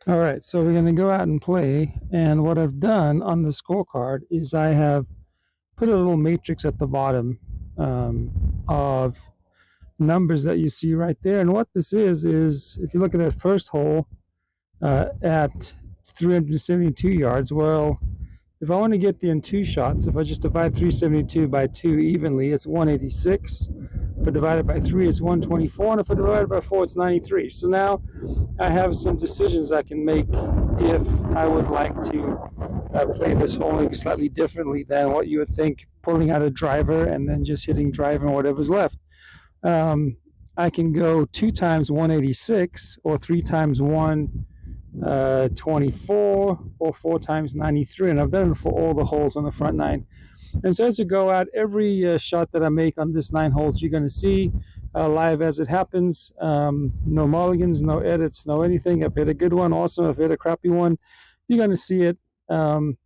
All right, so we're going to go out and play. And what I've done on the scorecard is I have put a little matrix at the bottom of numbers that you see right there. And what this is if you look at that first hole at 372 yards, well, if I want to get the in two shots, if I just divide 372 by 2 evenly, it's 186. If I divide it by 3, it's 124. And if I divide it by 4, it's 93. So now I have some decisions I can make if I would like to play this hole maybe slightly differently than what you would think, pulling out a driver and then just hitting driver and whatever's left. I can go 2 times 186 or 3 times 124 or 4 times 93, and I've done it for all the holes on the front nine. And so as you go out, every shot that I make on this 9 holes, you're going to see live as it happens. No mulligans, no edits, no anything. If I hit a good one, awesome. If I hit a crappy one, you're going to see it. Some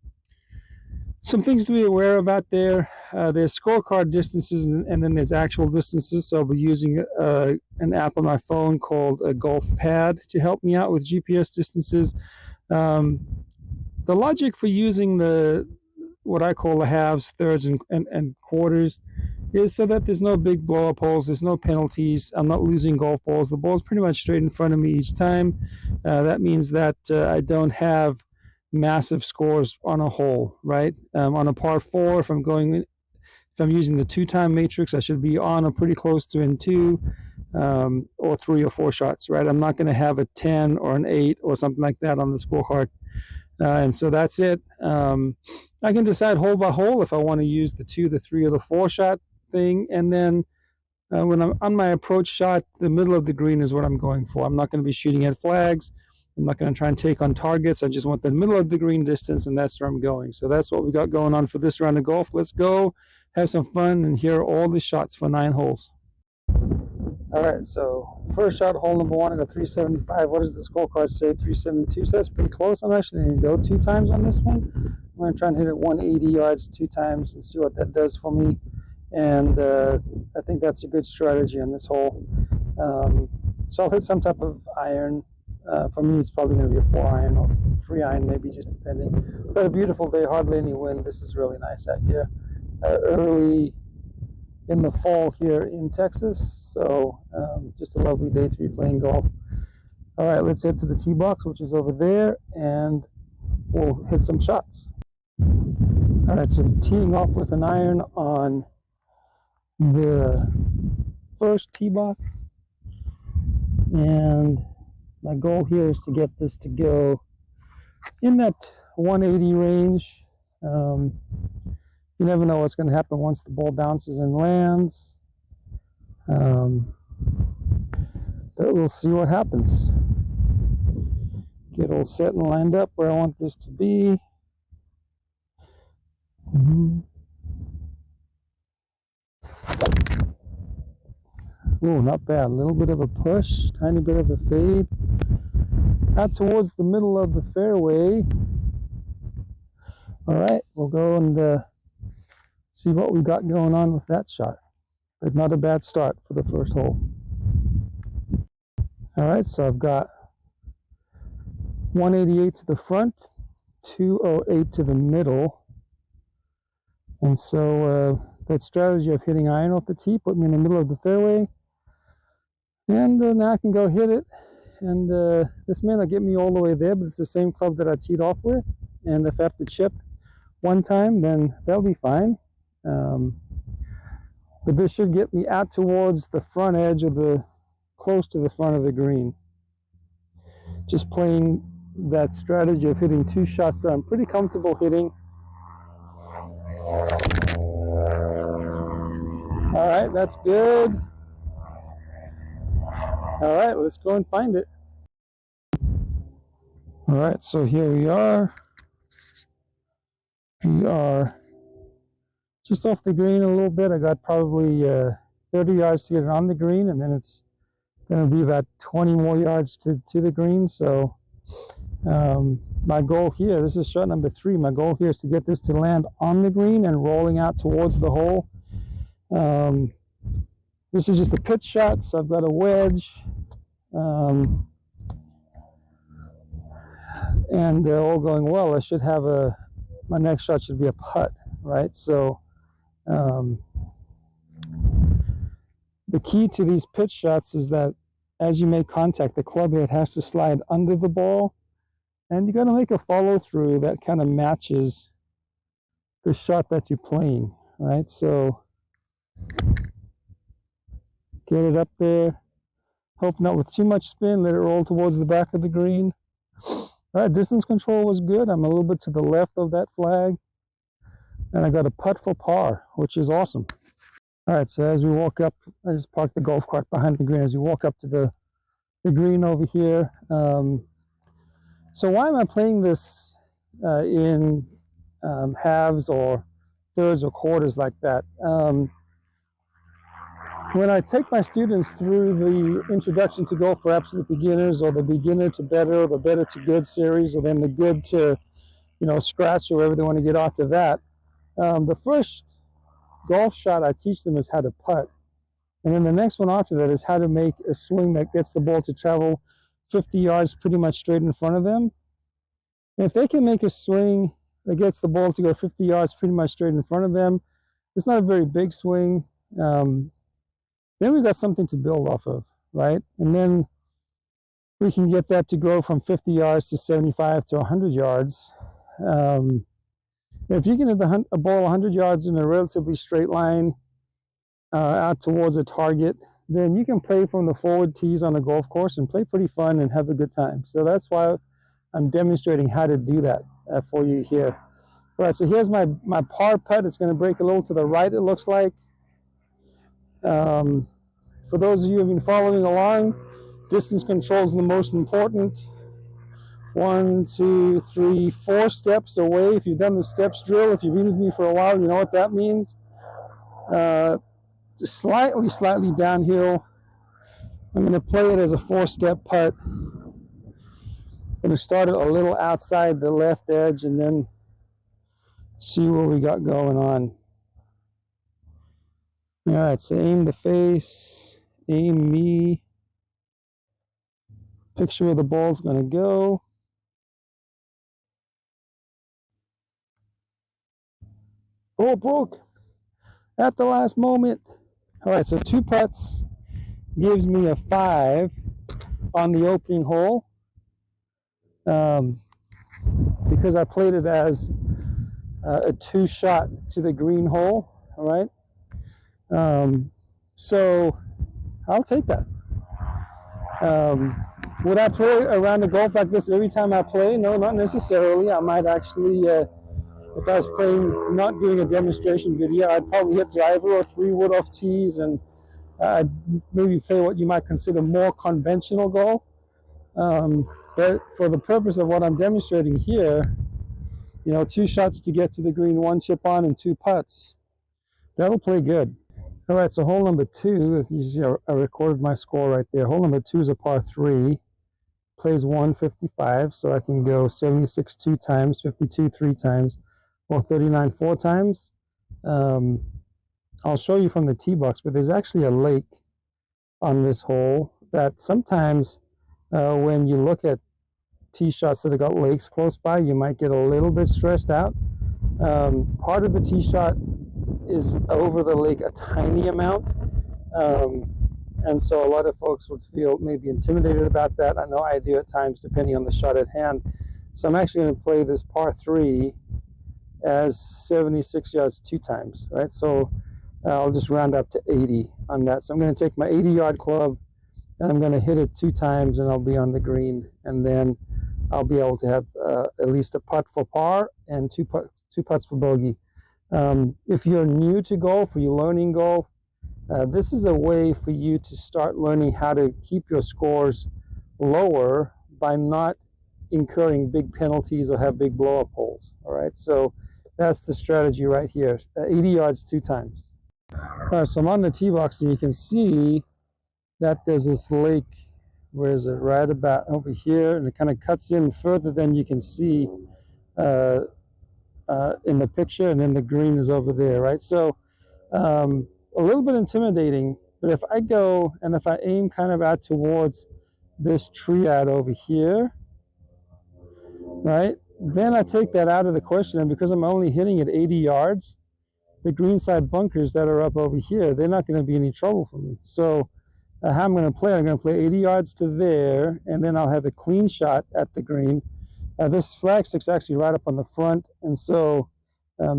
things to be aware of out there. There's scorecard distances and then there's actual distances. So I'll be using an app on my phone called Golf Pad to help me out with GPS distances. The logic for using what I call the halves, thirds, and quarters is so that there's no big blow up holes, there's no penalties, I'm not losing golf balls. The ball's pretty much straight in front of me each time. That means that I don't have massive scores on a hole, right? On a par 4, if I'm using the 2-time matrix, I should be on or pretty close to in 2 or 3 or 4 shots, right? I'm not going to have a 10 or an 8 or something like that on the scorecard. And so that's it. I can decide hole by hole if I want to use the 2, the 3, or the 4 shot thing. And then when I'm on my approach shot, the middle of the green is what I'm going for. I'm not going to be shooting at flags. I'm not going to try and take on targets. I just want the middle of the green distance, and that's where I'm going. So that's what we got going on for this round of golf. Let's go have some fun and hear all the shots for 9 holes. All right, so first shot, hole number 1, I got 375. What does the scorecard say? 372. So that's pretty close. I'm actually going to go 2 times on this one. I'm going to try and hit it 180 yards 2 times and see what that does for me. And I think that's a good strategy on this hole. So I'll hit some type of iron. For me, it's probably going to be a 4 iron or 3 iron, maybe, just depending. But a beautiful day, hardly any wind. This is really nice out here. Early in the fall here in Texas, so just a lovely day to be playing golf. All right, let's head to the tee box, which is over there, and we'll hit some shots. All right, so teeing off with an iron on the first tee box, and my goal here is to get this to go in that 180 range. You never know what's going to happen once the ball bounces and lands. But we'll see what happens. Get all set and lined up where I want this to be. Oh, not bad. A little bit of a push, tiny bit of a fade. Out towards the middle of the fairway. All right, we'll go and see what we got going on with that shot. But not a bad start for the first hole. All right, so I've got 188 to the front, 208 to the middle. And so that strategy of hitting iron off the tee put me in the middle of the fairway. And now I can go hit it. And this may not get me all the way there, but it's the same club that I teed off with. And if I have to chip one time, then that'll be fine. But this should get me out towards the front edge of close to the front of the green. Just playing that strategy of hitting 2 shots that I'm pretty comfortable hitting. All right, that's good. All right, let's go and find it. All right, so here we are. We are just off the green a little bit. I got probably 30 yards to get it on the green, and then it's going to be about 20 more yards to the green. So my goal here, this is shot number 3. My goal here is to get this to land on the green and rolling out towards the hole. This is just a pitch shot, so I've got a wedge. and all going well, I should have my next shot should be a putt, right? So the key to these pitch shots is that as you make contact, the club head has to slide under the ball, and you got to make a follow through that kind of matches the shot that you're playing, right? So get it up there, hope not with too much spin, let it roll towards the back of the green. All right, distance control was good. I'm a little bit to the left of that flag, and I got a putt for par, which is awesome. All right, so as we walk up, I just parked the golf cart behind the green. As we walk up to the green over here, so why am I playing this in halves or thirds or quarters like that? When I take my students through the Introduction to Golf for Absolute Beginners, or the Beginner to Better, or the Better to Good series, or then the Good to, Scratch, or wherever they want to get after that, the first golf shot I teach them is how to putt. And then the next one after that is how to make a swing that gets the ball to travel 50 yards pretty much straight in front of them. And if they can make a swing that gets the ball to go 50 yards pretty much straight in front of them, it's not a very big swing. Then we've got something to build off of, right? And then we can get that to grow from 50 yards to 75 to 100 yards. If you can hit a ball 100 yards in a relatively straight line out towards a target, then you can play from the forward tees on a golf course and play pretty fun and have a good time. So that's why I'm demonstrating how to do that for you here. All right, so here's my par putt. It's going to break a little to the right, it looks like. For those of you who have been following along, distance control is the most important. 1, 2, 3, 4 steps away. If you've done the steps drill, if you've been with me for a while, you know what that means. Just slightly downhill. I'm going to play it as a 4-step putt. I'm going to start it a little outside the left edge and then see what we got going on. All right, so aim the face, aim me. Picture where the ball's going to go. Oh, broke at the last moment. All right, so 2 putts gives me a 5 on the opening hole. Because I played it as a 2 shot to the green hole, all right? So I'll take that. Would I play around the golf like this every time I play? No, not necessarily. I might actually, if I was playing, not doing a demonstration video, I'd probably hit driver or 3 wood off tees, and I'd maybe play what you might consider more conventional golf. But for the purpose of what I'm demonstrating here, 2 shots to get to the green, 1 chip on, and 2 putts. That'll play good. All right, so hole number 2, you see I recorded my score right there. Hole number 2 is a par 3, plays 155, so I can go 76 2 times, 52 3 times, or 39 4 times. I'll show you from the tee box, but there's actually a lake on this hole that sometimes when you look at tee shots that have got lakes close by, you might get a little bit stressed out. Part of the tee shot is over the lake a tiny amount, and so a lot of folks would feel maybe intimidated about that. I know I do at times, depending on the shot at hand. So I'm actually going to play this par 3 as 76 yards 2 times, right? So I'll just round up to 80 on that. So I'm going to take my 80-yard club and I'm going to hit it 2 times, and I'll be on the green, and then I'll be able to have at least a putt for par and two putts for bogey. If you're new to golf or you're learning golf, this is a way for you to start learning how to keep your scores lower by not incurring big penalties or have big blow-up holes. All right, so that's the strategy right here. 80 yards 2 times. All right, so I'm on the tee box, and you can see that there's this lake. Where is it? Right about over here, and it kind of cuts in further than you can see in the picture, and then the green is over there, right? So a little bit intimidating, but if I go and if I aim kind of out towards this tree out over here, right? Then I take that out of the question, and because I'm only hitting it 80 yards, the greenside bunkers that are up over here, they're not going to be any trouble for me. So how I'm going to play, I'm going to play 80 yards to there, and then I'll have a clean shot at the green. This flagstick's actually right up on the front, and so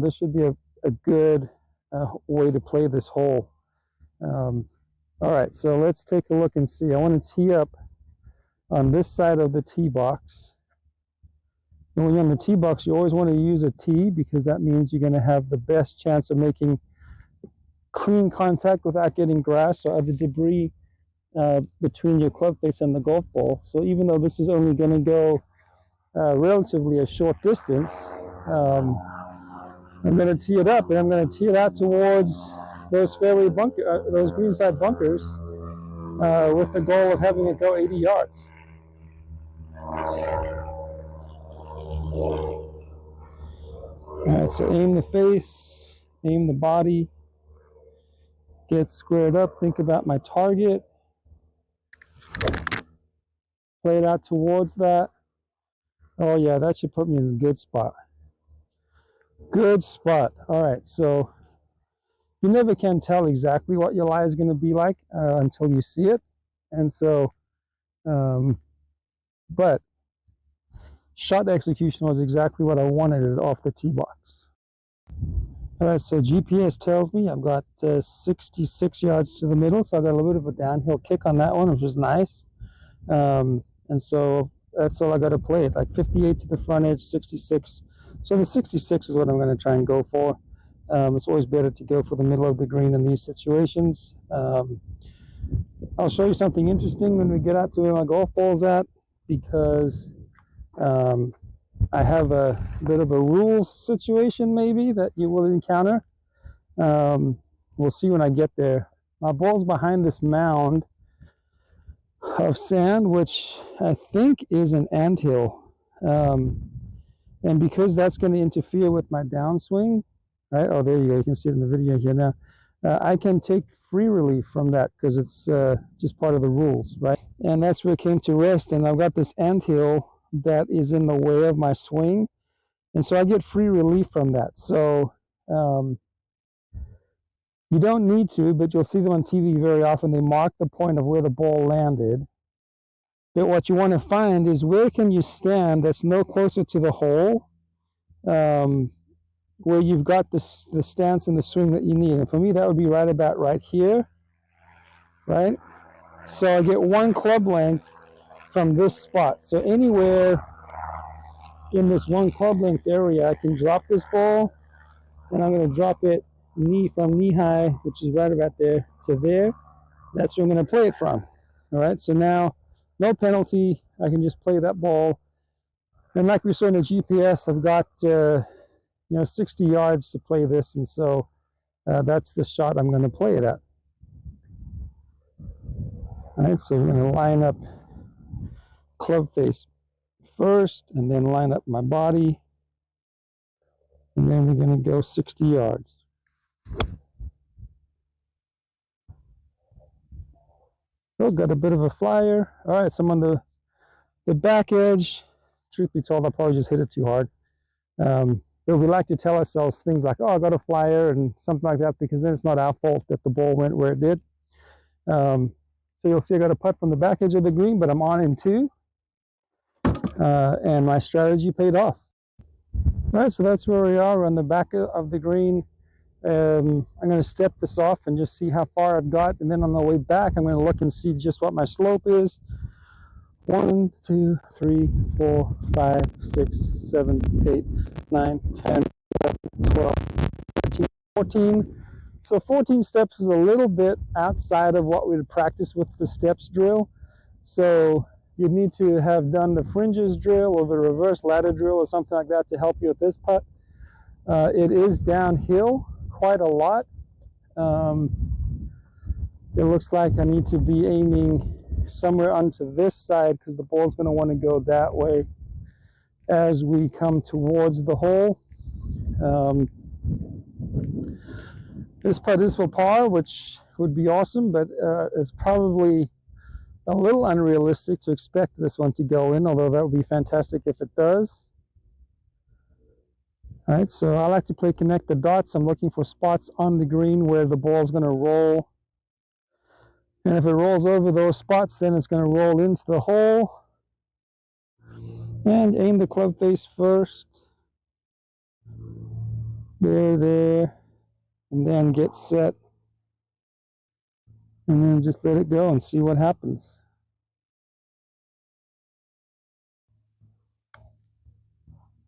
this should be a good way to play this hole. All right, so let's take a look and see. I want to tee up on this side of the tee box. And when you're on the tee box, you always want to use a tee because that means you're going to have the best chance of making clean contact without getting grass or other debris between your club face and the golf ball. So even though this is only going to go relatively a short distance, I'm going to tee it up, and I'm going to tee it out towards those fairway those greenside bunkers, with the goal of having it go 80 yards. All right, so aim the face, aim the body, get squared up, think about my target, play it out towards that. Oh yeah, that should put me in a good spot. Good spot. All right, so you never can tell exactly what your lie is going to be like until you see it. And so, but shot execution was exactly what I wanted it off the tee box. All right, so GPS tells me I've got 66 yards to the middle, so I got a little bit of a downhill kick on that one, which is nice. And so that's all I got to play it, like 58 to the front edge, 66. So the 66 is what I'm going to try and go for. It's always better to go for the middle of the green in these situations. I'll show you something interesting when we get out to where my golf ball's at, because I have a bit of a rules situation maybe that you will encounter. We'll see when I get there. My ball's behind this mound of sand, which I think is an anthill. And because that's going to interfere with my downswing, right? Oh, there you go. You can see it in the video here now. I can take free relief from that because it's just part of the rules, right? And that's where it came to rest. And I've got this anthill that is in the way of my swing. And so I get free relief from that. So you don't need to, but you'll see them on TV very often. They mark the point of where the ball landed. But what you want to find is where can you stand that's no closer to the hole, where you've got the stance and the swing that you need. And for me, that would be right about right here, right? So I get one club length from this spot. So anywhere in this one club length area, I can drop this ball, and I'm going to drop it from knee high, which is right about there, to there. That's where I'm going to play it from. All right, so now no penalty. I can just play that ball. And like we saw in the GPS, I've got 60 yards to play this, and so that's the shot I'm going to play it at. All right, so we're going to line up club face first, and then line up my body, and then we're going to go 60 yards. Oh, got a bit of a flyer. All right, so I'm on the back edge. Truth be told, I probably just hit it too hard. But we like to tell ourselves things like, oh, I got a flyer and something like that, because then it's not our fault that the ball went where it did. So you'll see I got a putt from the back edge of the green, but I'm on in two. And my strategy paid off. All right, so that's where we are on the back of the green. I'm going to step this off and just see how far I've got. And then on the way back, I'm going to look and see just what my slope is. 1, 2, 3, 4, 5, 6, 7, 8, 9, 10, 11, 12, 13, 14. So 14 steps is a little bit outside of what we'd practice with the steps drill. So you'd need to have done the fringes drill or the reverse ladder drill or something like that to help you with this putt. It is downhill quite a lot. It looks like I need to be aiming somewhere onto this side because the ball's going to want to go that way as we come towards the hole. This putt is for par, which would be awesome, but it's probably a little unrealistic to expect this one to go in, although that would be fantastic if it does. All right, so I like to play connect the dots. I'm looking for spots on the green where the ball's going to roll. And if it rolls over those spots, then it's going to roll into the hole. And aim the club face first. There. And then get set. And then just let it go and see what happens.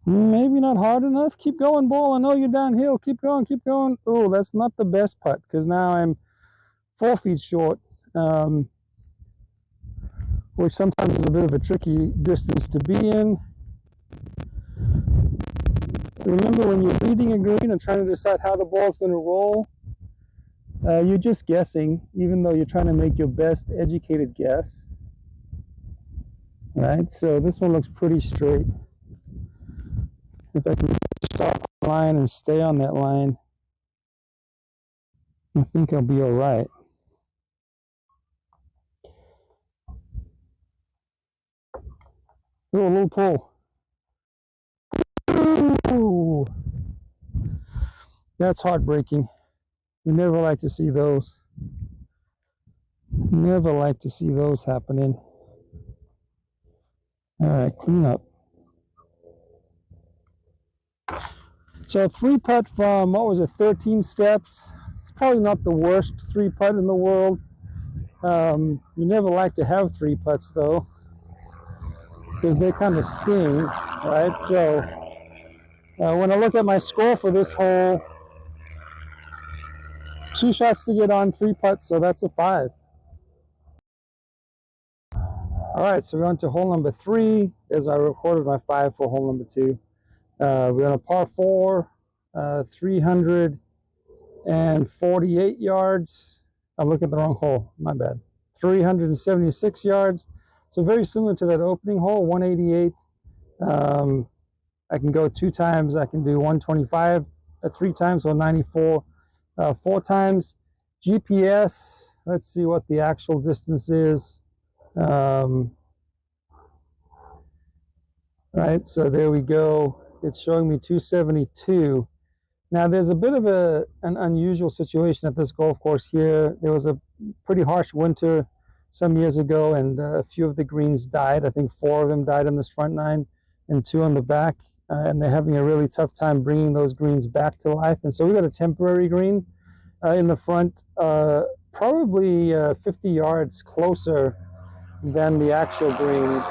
Maybe not hard enough. Keep going, ball. I know you're downhill. Keep going, keep going. Oh, that's not the best putt because now I'm 4 feet short, which sometimes is a bit of a tricky distance to be in. Remember, when you're reading a green and trying to decide how the ball's going to roll, you're just guessing, even though you're trying to make your best educated guess. Right? So this one looks pretty straight. If I can stop the line and stay on that line, I think I'll be all right. Oh, a little pull. Ooh. That's heartbreaking. We never like to see those. Never like to see those happening. All right, clean up. So 3-putt from, what was it, 13 steps. It's probably not the worst 3-putt in the world. You never like to have 3-putts though, because they kind of sting, right? So when I look at my score for this hole, 2 shots to get on, 3 putts, so that's a 5. All right, so we're on to hole number 3, as I recorded my 5 for hole number 2. We're on a par 4, 348 yards. I'm looking at the wrong hole, my bad. 376 yards. So very similar to that opening hole, 188. I can go 2 times. I can do 125 3 times, so 94 4 times. GPS, let's see what the actual distance is. Right, so there we go. It's showing me 272. Now there's a bit of an unusual situation at this golf course here. There was a pretty harsh winter some years ago, and a few of the greens died. I think 4 of them died on this front 9 and 2 on the back, and they're having a really tough time bringing those greens back to life. And so we got a temporary green in the front, probably 50 yards closer than the actual green.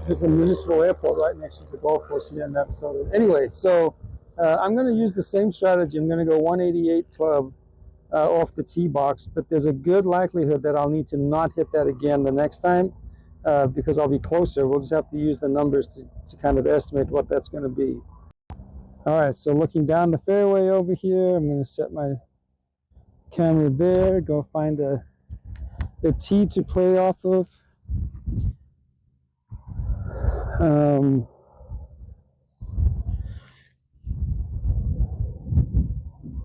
There's a municipal airport right next to the golf course here in Navasota. Anyway, so I'm going to use the same strategy. I'm going to go 188 club off the tee box, but there's a good likelihood that I'll need to not hit that again the next time because I'll be closer. We'll just have to use the numbers to kind of estimate what that's going to be. All right, so looking down the fairway over here, I'm going to set my camera there, go find a tee to play off of.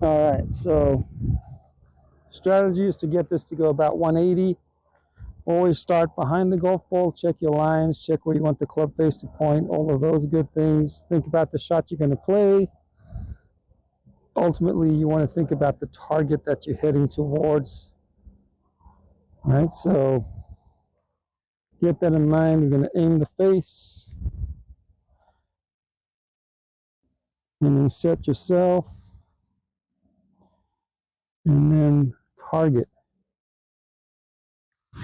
All right, so strategy is to get this to go about 180. Always start behind the golf ball, check your lines, check where you want the club face to point, all of those good things. Think about the shot you're going to play. Ultimately, you want to think about the target that you're heading towards. All right, so get that in mind. You're going to aim the face and then set yourself and then target. A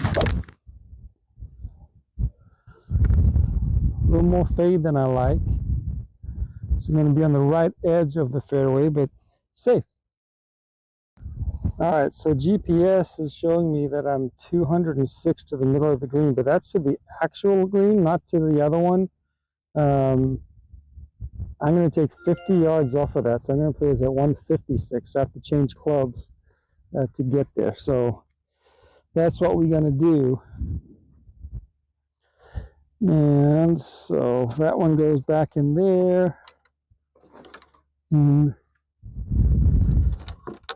little more fade than I like. So I'm going to be on the right edge of the fairway, but safe. All right, so GPS is showing me that I'm 206 to the middle of the green, but that's to the actual green, not to the other one. I'm going to take 50 yards off of that, so I'm going to play as at 156. So I have to change clubs to get there. So that's what we're going to do. And so that one goes back in there. And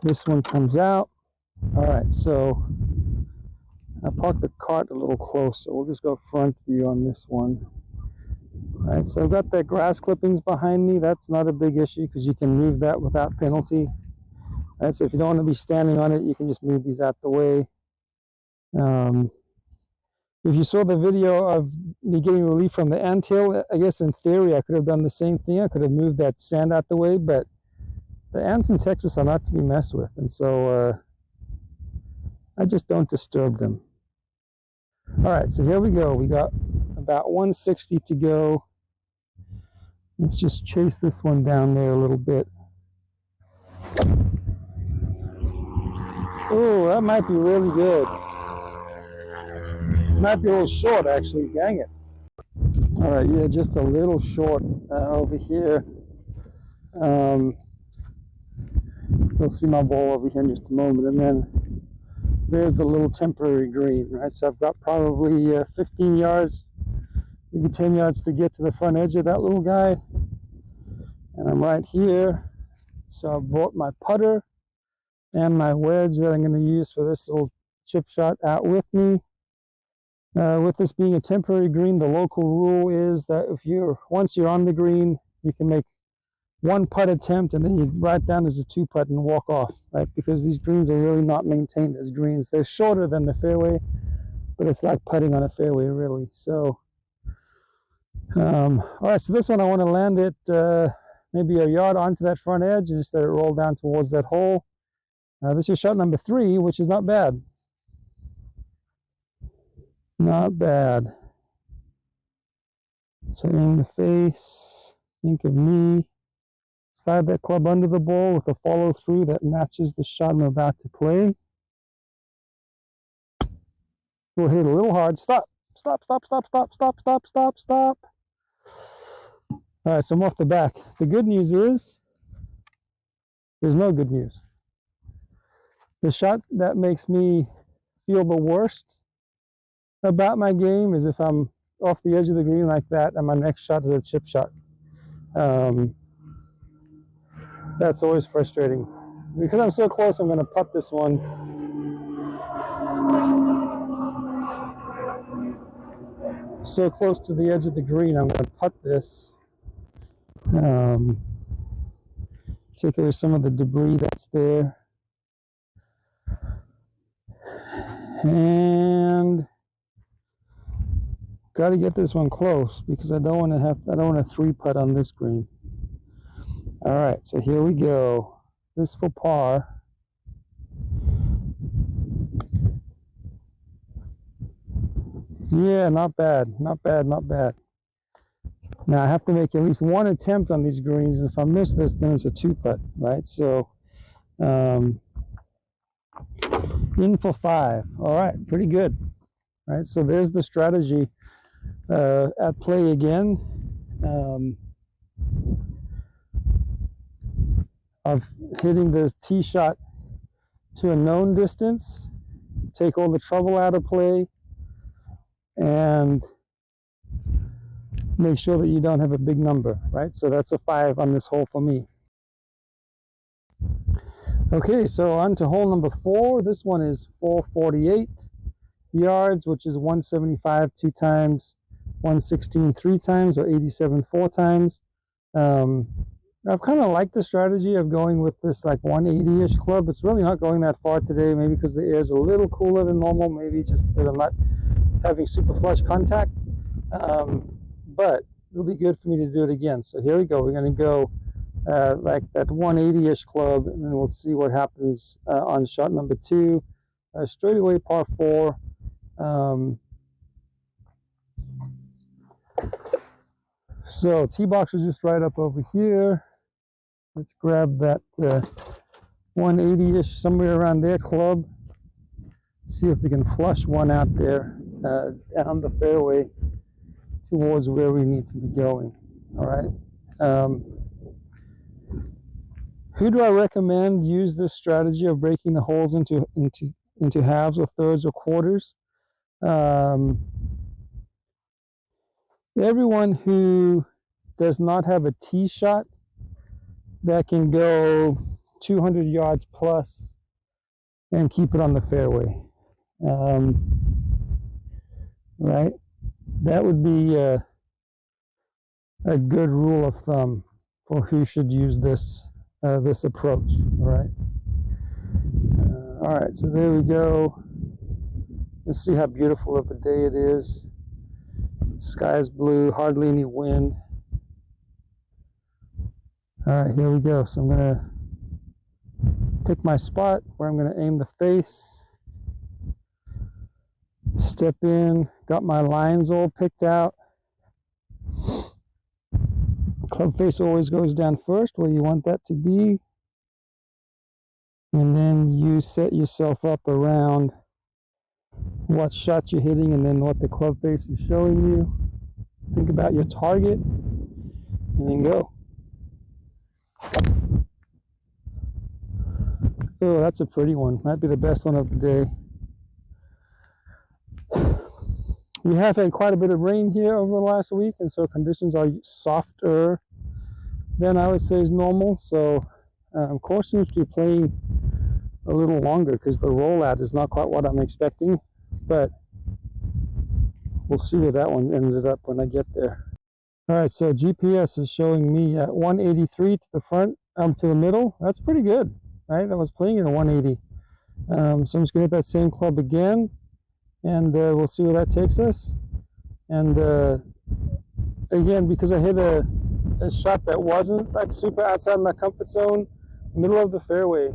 this one comes out. All right, so I parked the cart a little closer. We'll just go front view on this one. All right, so I've got the grass clippings behind me. That's not a big issue because you can move that without penalty. All right, so if you don't want to be standing on it, you can just move these out the way. If you saw the video of me getting relief from the anthill, I guess in theory I could have done the same thing. I could have moved that sand out the way, but the ants in Texas are not to be messed with, and so I just don't disturb them. All right, so here we go. We got about 160 to go. Let's just chase this one down there a little bit. Oh, that might be really good. Might be a little short, actually. Dang it. All right, yeah, just a little short over here. You'll see my ball over here in just a moment, and then there's the little temporary green, right? So I've got probably 15 yards, maybe 10 yards to get to the front edge of that little guy. And I'm right here. So I brought my putter and my wedge that I'm going to use for this little chip shot out with me. With this being a temporary green, the local rule is that once you're on the green, you can make one putt attempt and then you write down as a two putt and walk off, right? Because these greens are really not maintained as greens. They're shorter than the fairway, but it's like putting on a fairway, really. So, all right, so this one I want to land it maybe a yard onto that front edge and just let it roll down towards that hole. This is shot number 3, which is not bad. Not bad. So in the face, think of me. Slide that club under the ball with a follow through that matches the shot I'm about to play. We'll hit a little hard. Stop. Stop, stop, stop, stop, stop, stop, stop, stop. All right, so I'm off the back. The good news is there's no good news. The shot that makes me feel the worst about my game is if I'm off the edge of the green like that and my next shot is a chip shot. That's always frustrating. Because I'm so close, I'm going to putt this one. So close to the edge of the green, I'm going to putt this. Take away some of the debris that's there. And got to get this one close because I don't want to three putt on this green. All right, so here we go. This for par. Yeah, not bad, not bad, not bad. Now I have to make at least one attempt on these greens, and if I miss this, then it's a two putt, right? So, in for 5. All right, pretty good, right? So there's the strategy at play again. Of hitting the tee shot to a known distance, take all the trouble out of play, and make sure that you don't have a big number, right? So that's a 5 on this hole for me. Okay, so on to hole number 4. This one is 448 yards, which is 175 2 times, 116 3 times, or 87 4 times. I've kind of liked the strategy of going with this like 180-ish club. It's really not going that far today, maybe because the air is a little cooler than normal, maybe just because I'm not having super flush contact. But it'll be good for me to do it again. So here we go. We're going to go like that 180-ish club, and then we'll see what happens on shot number 2. Straightaway par 4. So tee box is just right up over here. Let's grab that 180-ish, somewhere around there club. See if we can flush one out there down the fairway towards where we need to be going. All right. Who do I recommend use this strategy of breaking the holes into halves or thirds or quarters? Everyone who does not have a tee shot that can go 200 yards plus and keep it on the fairway. Right? That would be a good rule of thumb for who should use this this approach. All right, so there we go. Let's see how beautiful of a day it is. Sky is blue, hardly any wind. All right, here we go. So I'm gonna pick my spot where I'm gonna aim the face. Step in, got my lines all picked out. Club face always goes down first where you want that to be. And then you set yourself up around what shot you're hitting and then what the club face is showing you. Think about your target and then go. Oh, that's a pretty one. Might be the best one of the day. We have had quite a bit of rain here over the last week, and so conditions are softer than I would say is normal. So course seems to be playing a little longer because the rollout is not quite what I'm expecting, but we'll see where that one ended up when I get there. All right, so GPS is showing me at 183 to the front, to the middle. That's pretty good, right? I was playing at a 180. So I'm just gonna hit that same club again, and we'll see where that takes us. And again, because I hit a shot that wasn't like super outside my comfort zone, middle of the fairway,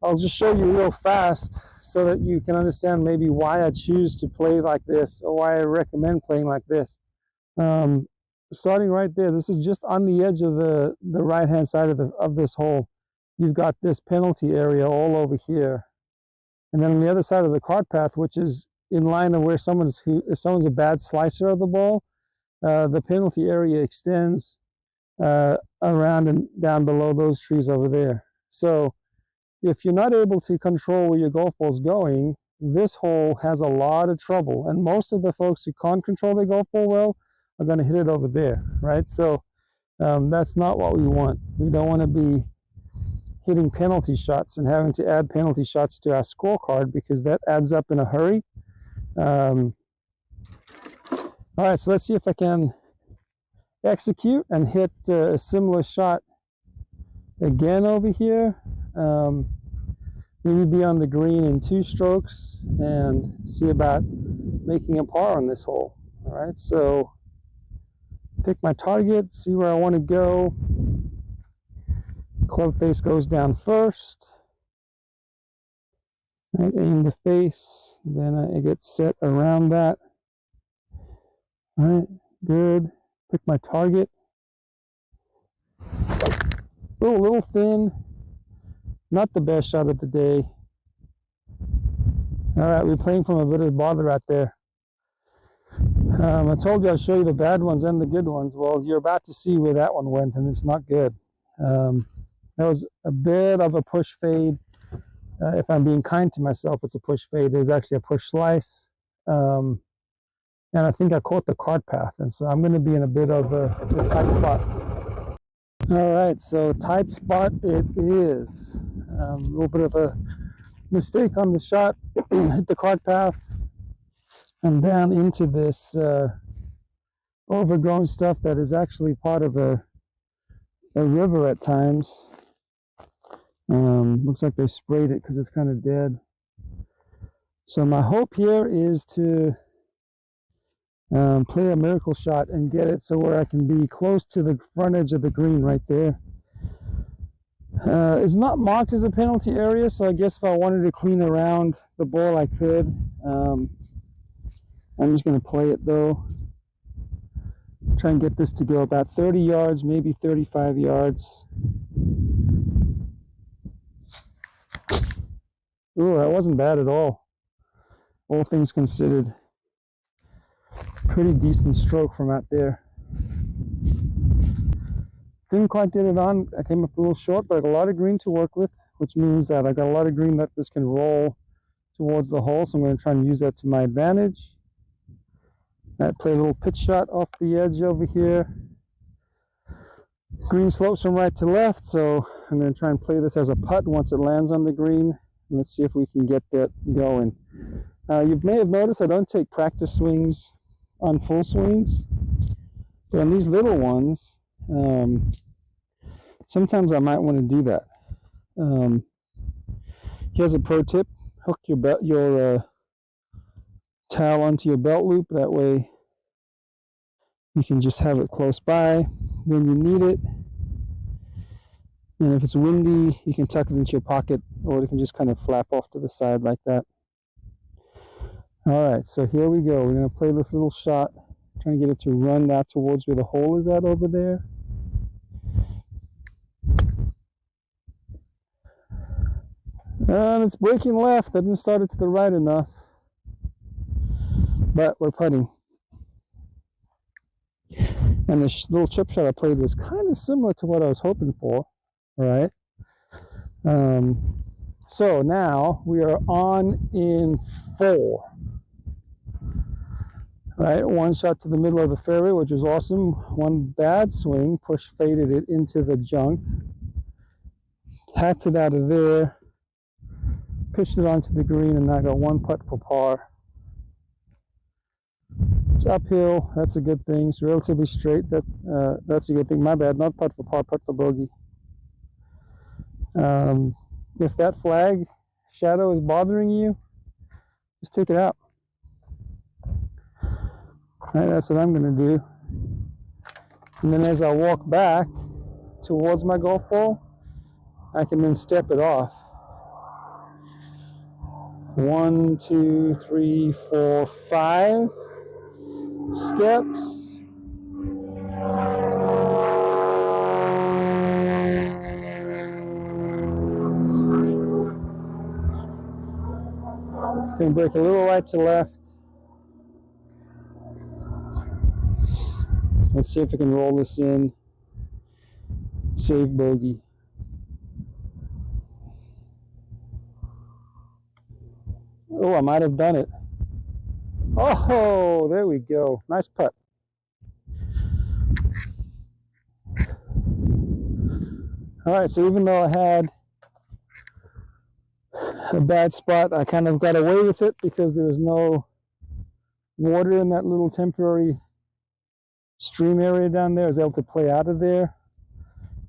I'll just show you real fast so that you can understand maybe why I choose to play like this or why I recommend playing like this. Starting right there, this is just on the edge of the right hand side of this hole. You've got this penalty area all over here, and then on the other side of the cart path, which is in line of where if someone's a bad slicer of the ball, the penalty area extends around and down below those trees over there. So if you're not able to control where your golf ball's going, this hole has a lot of trouble. And most of the folks who can't control their golf ball well are going to hit it over there, right? So that's not what we want. We don't want to be hitting penalty shots and having to add penalty shots to our scorecard because that adds up in a hurry. All right, so let's see if I can execute and hit a similar shot again over here. Maybe be on the green in 2 strokes and see about making a par on this hole. All right, so pick my target, see where I want to go. Club face goes down first. Right, aim the face, then I get set around that. All right, good. Pick my target. A little thin. Not the best shot of the day. All right, we're playing from a bit of bother out there. I told you I'd show you the bad ones and the good ones. Well, you're about to see where that one went, and it's not good. That was a bit of a push fade. If I'm being kind to myself, it's a push fade. There's actually a push slice. And I think I caught the cart path, and so I'm going to be in a bit of a tight spot. All right, so tight spot it is. A little bit of a mistake on the shot. Hit the cart path and down into this overgrown stuff that is actually part of a river at times. Looks like they sprayed it because it's kind of dead. So my hope here is to play a miracle shot and get it so where I can be close to the front edge of the green right there. It's not marked as a penalty area, so I guess if I wanted to clean around the ball, I could. I'm just going to play it though. Try and get this to go about 30 yards, maybe 35 yards. Ooh, that wasn't bad at all things considered. Pretty decent stroke from out there. Didn't quite get it on. I came up a little short, but I got a lot of green to work with, which means that I got a lot of green that this can roll towards the hole, so I'm going to try and use that to my advantage. I play a little pitch shot off the edge over here. Green slopes from right to left, so I'm going to try and play this as a putt once it lands on the green. Let's see if we can get that going. You may have noticed I don't take practice swings on full swings. But on these little ones, sometimes I might want to do that. Here's a pro tip: hook your towel onto your belt loop. That way, you can just have it close by when you need it. And if it's windy, you can tuck it into your pocket, or it can just kind of flap off to the side like that. All right, so here we go. We're going to play this little shot, trying to get it to run out towards where the hole is at over there. And it's breaking left. I didn't start it to the right enough. But we're putting. And this little chip shot I played was kind of similar to what I was hoping for, right? So now we are on in 4. Right, one shot to the middle of the fairway, which was awesome. One bad swing, push faded it into the junk. Hacked it out of there. Pitched it onto the green, and I got 1 putt for par. It's uphill. That's a good thing. It's relatively straight. That's a good thing. My bad. Not putt for par, putt for bogey. If that flag shadow is bothering you, just take it out. Right, that's what I'm going to do. And then as I walk back towards my golf ball, I can then step it off. 1, 2, 3, 4, 5 steps. Can break a little right to left. Let's see if I can roll this in. Save bogey. Oh, I might have done it. Oh, there we go. Nice putt. All right, so even though I had a bad spot, I kind of got away with it because there was no water in that little temporary stream area down there. I was able to play out of there,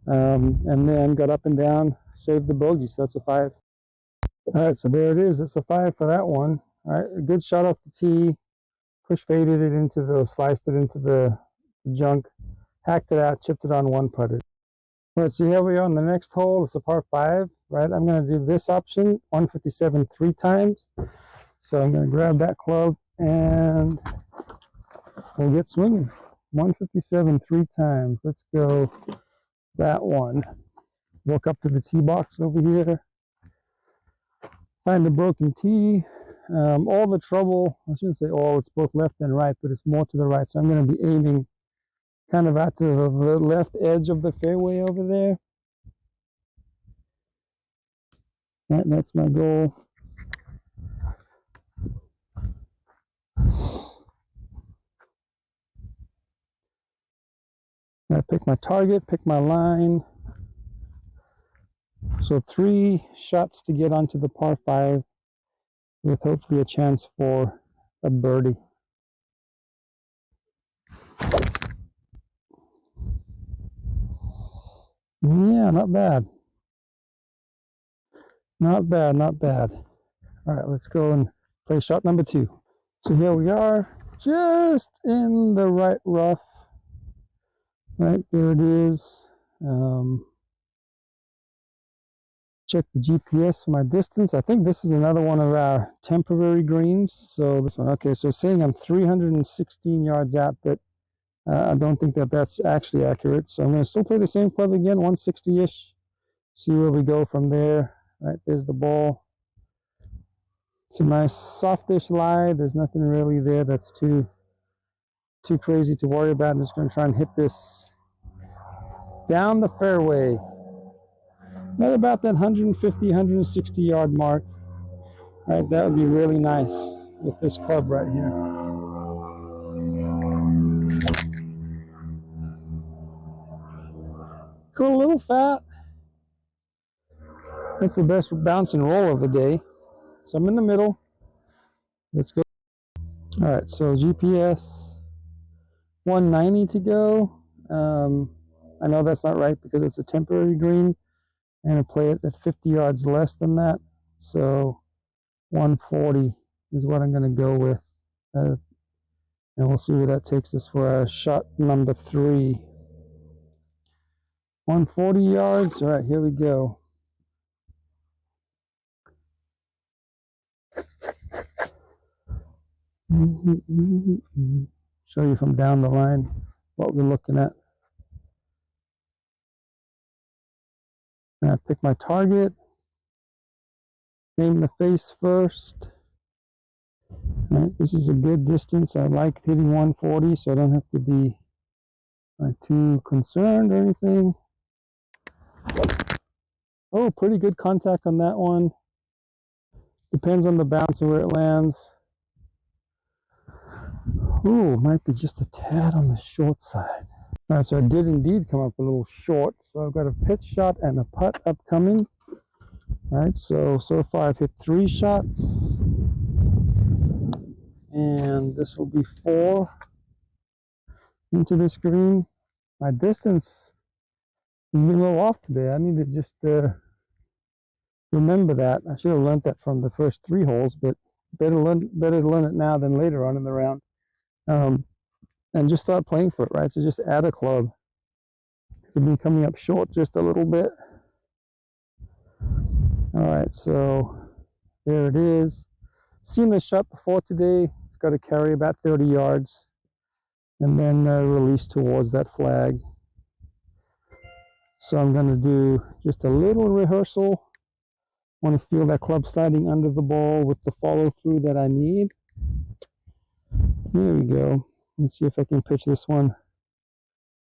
and then got up and down, saved the bogey. So that's a 5. All right, so there it is. It's a 5 for that one. All right, a good shot off the tee. Push faded it into sliced it into the junk, hacked it out, chipped it on, 1 putted. All right, so here we are on the next hole. It's a par 5, right? I'm going to do this option, 157 3 times. So I'm going to grab that club and we'll get swinging. 157 3 times. Let's go that one. Walk up to the tee box over here. Find a broken tee. All the trouble, I shouldn't say all, it's both left and right, but it's more to the right. So I'm going to be aiming kind of out to the left edge of the fairway over there. Right, that's my goal. I pick my target, pick my line. So 3 shots to get onto the par 5 with hopefully a chance for a birdie. Yeah, not bad. Not bad, not bad. All right, let's go and play shot number 2. So here we are, just in the right rough. Right, there it is. Check the GPS for my distance. I think this is another one of our temporary greens. So this one, okay, so it's saying I'm 316 yards out, but I don't think that that's actually accurate. So I'm going to still play the same club again, 160-ish. See where we go from there. Right, there's the ball. It's a nice softish lie. There's nothing really there that's too crazy to worry about. I'm just going to try and hit this down the fairway. At about that 150, 160 yard mark. Right, that would be really nice with this club right here. Go a little fat. That's the best bounce and roll of the day. So I'm in the middle. Let's go. All right, so GPS 190 to go. I know that's not right because it's a temporary green. I'm going to play it at 50 yards less than that. So 140 is what I'm going to go with. And we'll see where that takes us for our shot number 3. 140 yards. All right, here we go. Show you from down the line what we're looking at. And I pick my target. Name the face first. All right, this is a good distance. I like hitting 140, so I don't have to be too concerned or anything. Oh, pretty good contact on that one. Depends on the bounce and where it lands. Ooh, might be just a tad on the short side. All right, so I did indeed come up a little short. So I've got a pitch shot and a putt upcoming. All right, so far I've hit 3 shots. And this will be 4 into this green. My distance has been a little off today. I need to just remember that. I should have learned that from the first 3 holes, but better to learn it now than later on in the round. And just start playing for it, right? So just add a club. Because I've been coming up short just a little bit. All right, so there it is. Seen this shot before today. It's got to carry about 30 yards and then release towards that flag. So I'm going to do just a little rehearsal. Want to feel that club sliding under the ball with the follow through that I need. Here we go. Let's see if I can pitch this one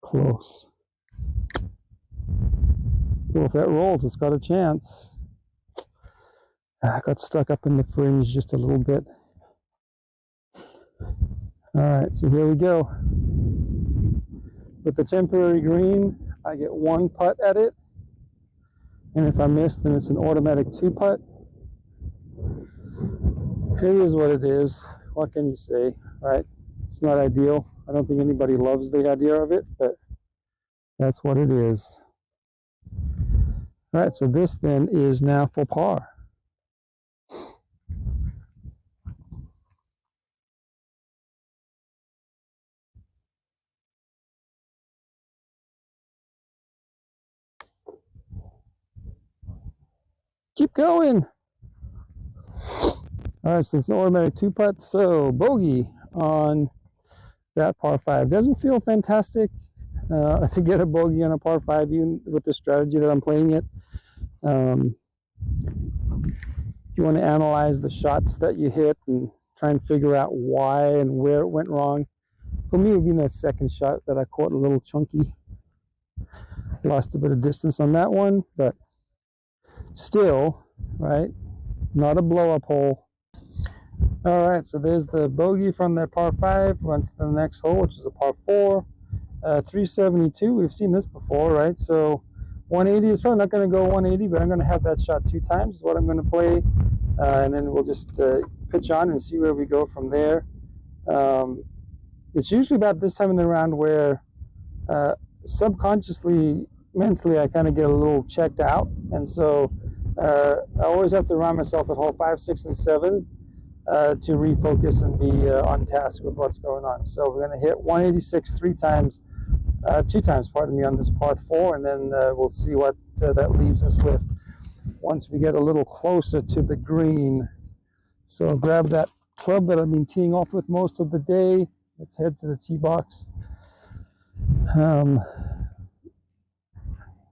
close. Well, if that rolls, it's got a chance. I got stuck up in the fringe just a little bit. All right, so here we go. With the temporary green, I get 1 putt at it. And if I miss, then it's an automatic 2 putt. It is what it is. What can you say, right? It's not ideal. I don't think anybody loves the idea of it, but that's what it is. All right, so this then is now for par. Keep going. All right, so it's an automatic 2 putt. So bogey on that par 5. Doesn't feel fantastic to get a bogey on a par 5, even with the strategy that I'm playing it. You want to analyze the shots that you hit and try and figure out why and where it went wrong. For me, it would be that second shot that I caught a little chunky. Lost a bit of distance on that one, but still, right? Not a blow-up hole. All right, so there's the bogey from that par 5. Run to the next hole, which is a par 4. 372, we've seen this before, right? So 180 is probably not going to go 180, but I'm going to have that shot 2 times is what I'm going to play. And then we'll just pitch on and see where we go from there. It's usually about this time in the round where subconsciously, mentally, I kind of get a little checked out. And so I always have to remind myself at hole 5, 6, and 7 to refocus and be on task with what's going on. So we're going to hit 186 2 times, pardon me, on this par 4, and then we'll see what that leaves us with once we get a little closer to the green. So I'll grab that club that I've been teeing off with most of the day. Let's head to the tee box.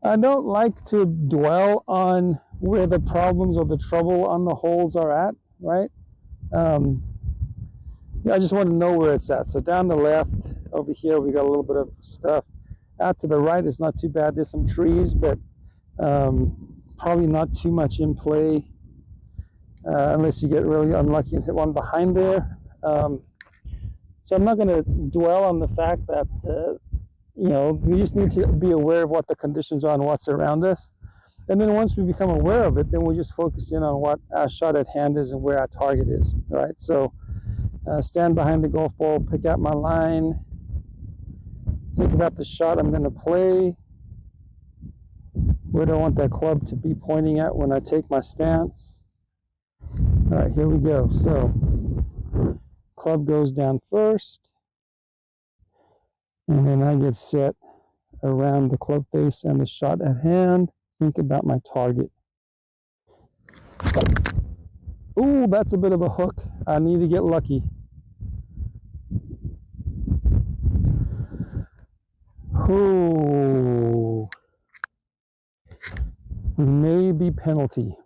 I don't like to dwell on where the problems or the trouble on the holes are at, right? I just want to know where it's at. So down the left over here, we got a little bit of stuff. Out to the right is not too bad. There's some trees, but probably not too much in play unless you get really unlucky and hit one behind there. So I'm not going to dwell on the fact that, we just need to be aware of what the conditions are and what's around us. And then once we become aware of it, then we just focus in on what our shot at hand is and where our target is, right? So stand behind the golf ball, pick out my line, think about the shot I'm going to play. Where do I want that club to be pointing at when I take my stance? All right, here we go. So, club goes down first, and then I get set around the club face and the shot at hand. Think about my target. Ooh, that's a bit of a hook. I need to get lucky. Ooh. Maybe penalty.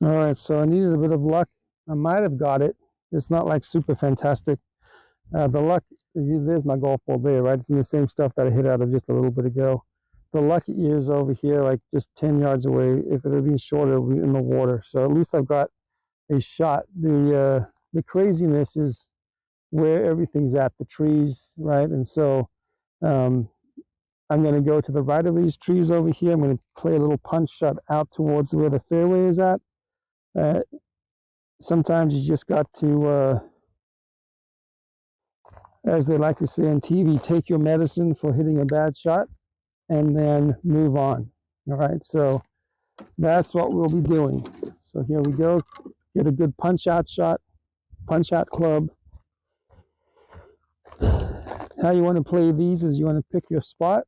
All right, so I needed a bit of luck. I might have got it. It's not like super fantastic. The luck, there's my golf ball there, right? It's in the same stuff that I hit out of just a little bit ago. The luck is over here, like just 10 yards away. If it had been shorter, it would be in the water. So at least I've got a shot. The craziness is where everything's at, the trees, right? And so I'm going to go to the right of these trees over here. I'm going to play a little punch shot out towards where the fairway is at. Sometimes you just got to, as they like to say on TV, take your medicine for hitting a bad shot and then move on. All right, so that's what we'll be doing. So here we go. Get a good punch out shot, punch out club. How you want to play these is you want to pick your spot.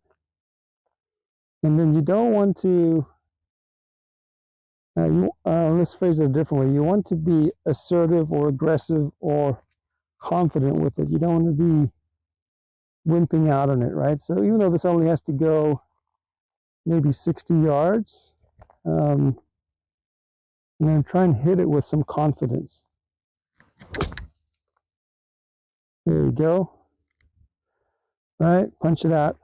And then you don't want to, let's phrase it a different way. You want to be assertive or aggressive or confident with it. You don't want to be wimping out on it, right? So even though this only has to go maybe 60 yards, I'm going to try and hit it with some confidence. There we go. All right, punch it out.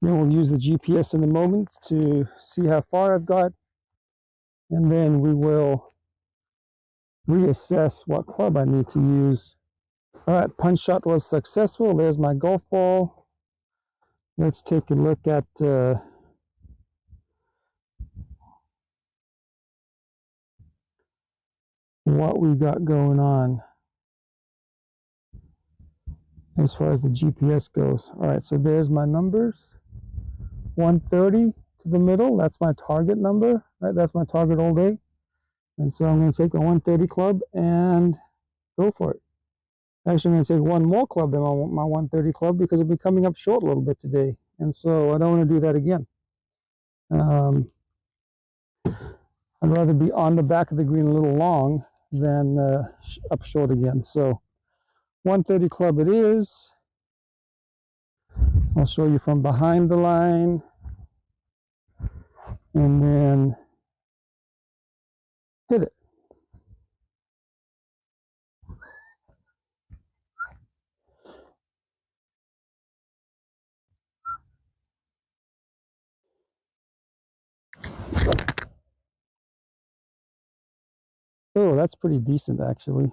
Then we'll use the GPS in a moment to see how far I've got. And then we will reassess what club I need to use. All right, punch shot was successful. There's my golf ball. Let's take a look at what we got going on as far as the GPS goes. All right, so there's my numbers. 130 to the middle, that's my target number, right? That's my target all day. And so I'm going to take a 130 club and go for it. Actually, I'm going to take one more club than my 130 club because it'll be coming up short a little bit today. And so I don't want to do that again. I'd rather be on the back of the green a little long than up short again. So 130 club it is. I'll show you from behind the line. And then hit it. Oh, that's pretty decent, actually.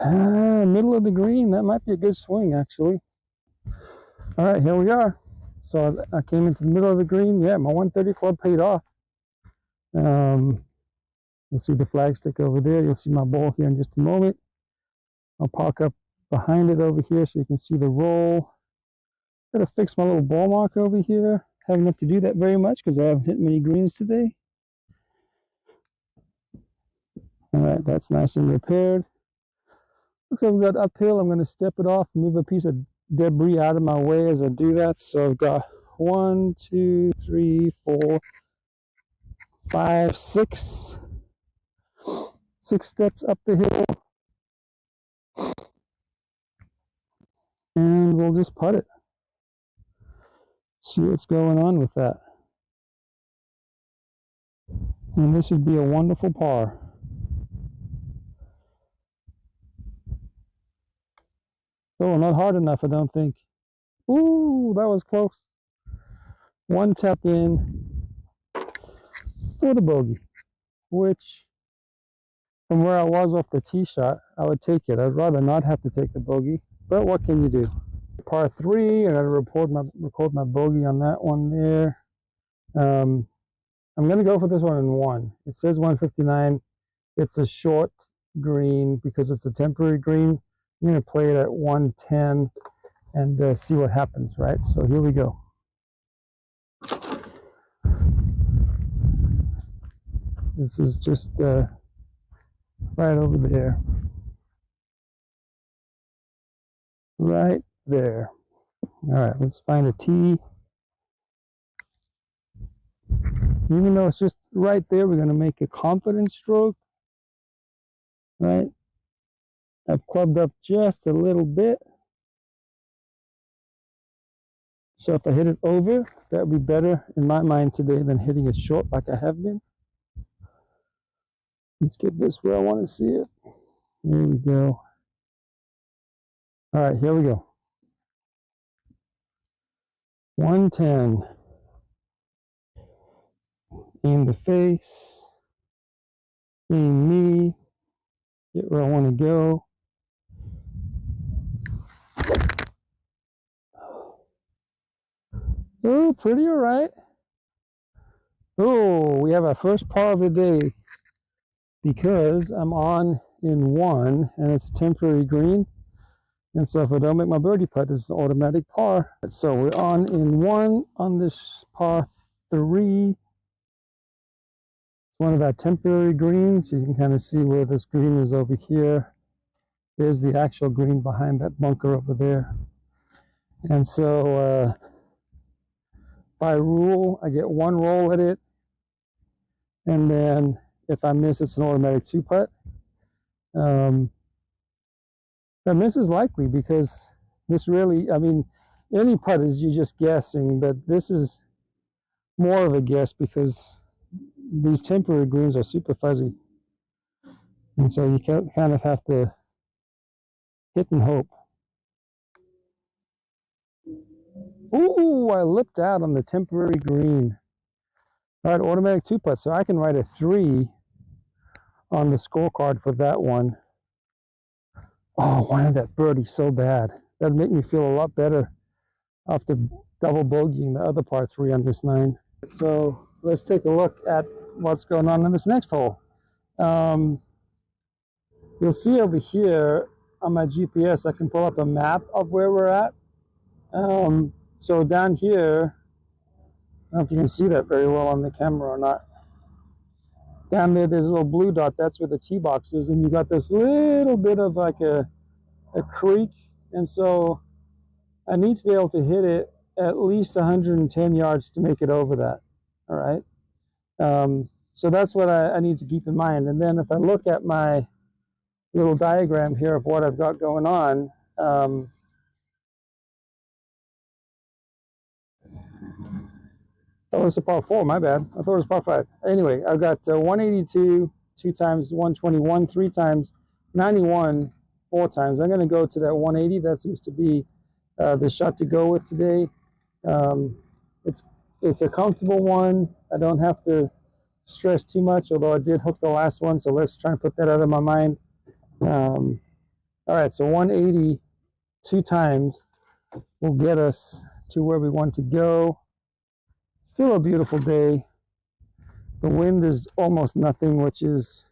Middle of the green, that might be a good swing, actually. All right, here we are. So I came into the middle of the green. Yeah, my 130 club paid off. You'll see the flagstick over there. You'll see my ball here in just a moment. I'll park up behind it over here so you can see the roll. Gotta fix my little ball marker over here. Haven't had to do that very much because I haven't hit many greens today. All right, that's nice and repaired. Looks like we've got uphill. I'm going to step it off, move a piece of debris out of my way as I do that. So I've got 1, 2, 3, 4, 5, 6 steps up the hill. And we'll just putt it. See what's going on with that. And this would be a wonderful par. Oh, not hard enough, I don't think. Ooh, that was close. One tap in for the bogey, which from where I was off the tee shot, I would take it. I'd rather not have to take the bogey, but what can you do? Par 3, I got to record my bogey on that one there. I'm going to go for this one in 1. It says 159. It's a short green because it's a temporary green. I'm going to play it at 110. and see what happens, right? So here we go. This is just right over there. Right there. All right, let's find a T. Even though it's just right there, we're going to make a confident stroke, right? I've clubbed up just a little bit. So if I hit it over, that would be better in my mind today than hitting it short like I have been. Let's get this where I want to see it. There we go. All right, here we go. 110. Aim the face. Aim me. Get where I want to go. Oh, pretty all right. Oh, we have our first par of the day because I'm on in 1 and it's temporary green. And so if I don't make my birdie putt, it's an automatic par. So we're on in 1 on this par 3. It's one of our temporary greens. You can kind of see where this green is over here. There's the actual green behind that bunker over there. And so by rule, I get 1 roll at it. And then if I miss, it's an automatic 2-putt. That miss is likely because this really, I mean, any putt is you just guessing, but this is more of a guess because these temporary greens are super fuzzy. And so you kind of have to hit and hope. Ooh, I lipped out on the temporary green. All right, automatic 2-putt. So I can write a 3 on the scorecard for that one. Oh, wanted that birdie so bad. That'd make me feel a lot better after double bogeying the other par 3 on this 9. So let's take a look at what's going on in this next hole. You'll see over here on my GPS, I can pull up a map of where we're at. So down here, I don't know if you can see that very well on the camera or not. Down there, there's a little blue dot. That's where the tee box is. And you got this little bit of like a creek. And so I need to be able to hit it at least 110 yards to make it over that. All right. So that's what I need to keep in mind. And then if I look at my little diagram here of what I've got going on, oh, it's a par 4, my bad. I thought it was par 5. Anyway, I've got 182, 2 times, 121, 3 times, 91, 4 times. I'm going to go to that 180. That seems to be the shot to go with today. It's a comfortable one. I don't have to stress too much, although I did hook the last one, so let's try and put that out of my mind. All right, so 180 2 times will get us to where we want to go. Still a beautiful day. The wind is almost nothing, which is